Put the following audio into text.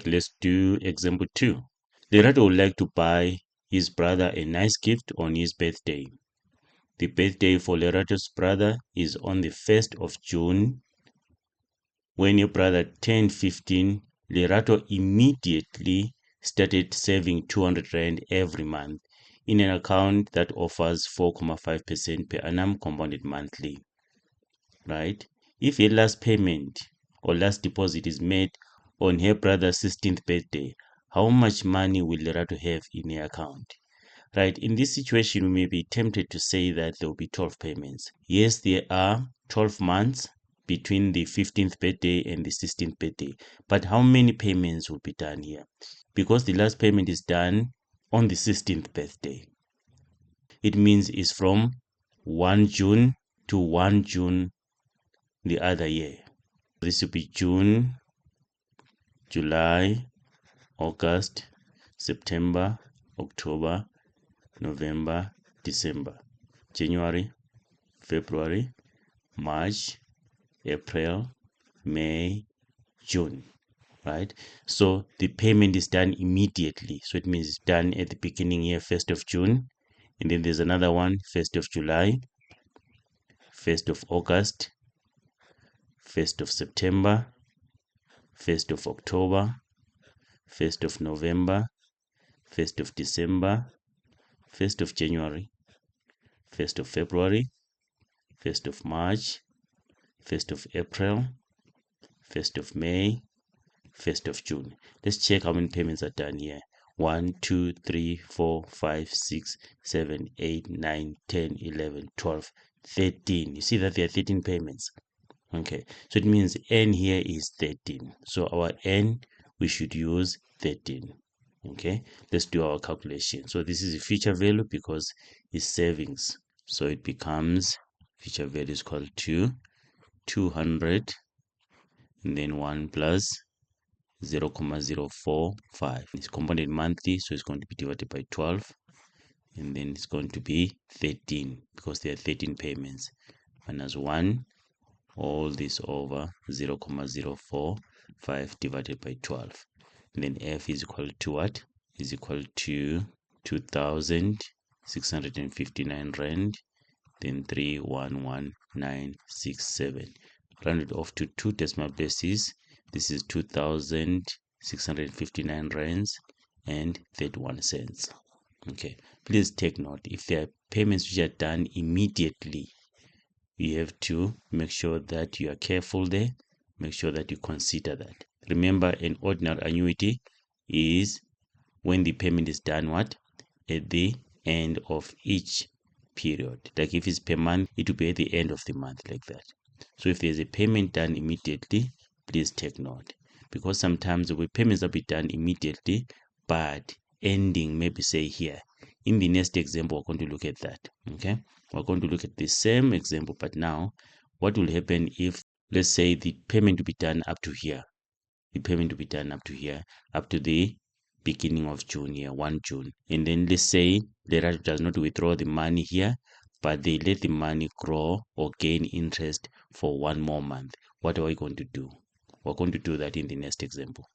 Let's do example 2. Lerato would like to buy his brother a nice gift on his birthday. The birthday for Lerato's brother is on the 1st of June. When your brother turned 15, Lerato immediately started saving 200 Rand every month in an account that offers 4.5% per annum compounded monthly. Right? If a last payment or last deposit is made on her brother's 16th birthday, how much money will Lerato have in her account? Right, in this situation, we may be tempted to say that there will be 12 payments. Yes, there are 12 months between the 15th birthday and the 16th birthday. But how many payments will be done here? Because the last payment is done on the 16th birthday. It means it's from 1 June to 1 June the other year. This will be June, July, August, September, October, November, December, January, February, March, April, May, June, right? So the payment is done immediately. So it means it's done at the beginning here, 1st of June. And then there's another one, 1st of July, 1st of August, 1st of September, 1st of October, 1st of November, 1st of December, 1st of January, 1st of February, 1st of March, 1st of April, 1st of May, 1st of June. Let's check how many payments are done here. 1, 2, 3, 4, 5, 6, 7, 8, 9, 10, 11, 12, 13. You see that there are 13 payments. Okay, so it means N here is 13. So our N, we should use 13. Okay, let's do our calculation. So this is a future value because it's savings. So it becomes future value is equal to 200 and then 1 plus 0.045. It's compounded monthly, so it's going to be divided by 12, and then it's going to be 13 because there are 13 payments, minus 1, all this over 0.045 divided by 12. And then F is equal to what? Is equal to 2,659 Rand, then 311,967. Rounded off to 2 decimal places. This is 2,659 rands and 31 cents. Okay, please take note, if there are payments which are done immediately, you have to make sure that you are careful there. Make sure that you consider that. Remember, an ordinary annuity is when the payment is done what? At the end of each period. Like if it's per month, it will be at the end of the month, like that. So if there's a payment done immediately, please take note, because sometimes the payments will be done immediately but ending maybe say here. In the next example, we're going to look at that. Okay, we're going to look at the same example, but now what will happen if, let's say, the payment will be done up to here. The payment will be done up to here, up to the beginning of June here, 1 June. And then let's say Lerato does not withdraw the money here, but they let the money grow or gain interest for 1 more month. What are we going to do? We're going to do that in the next example.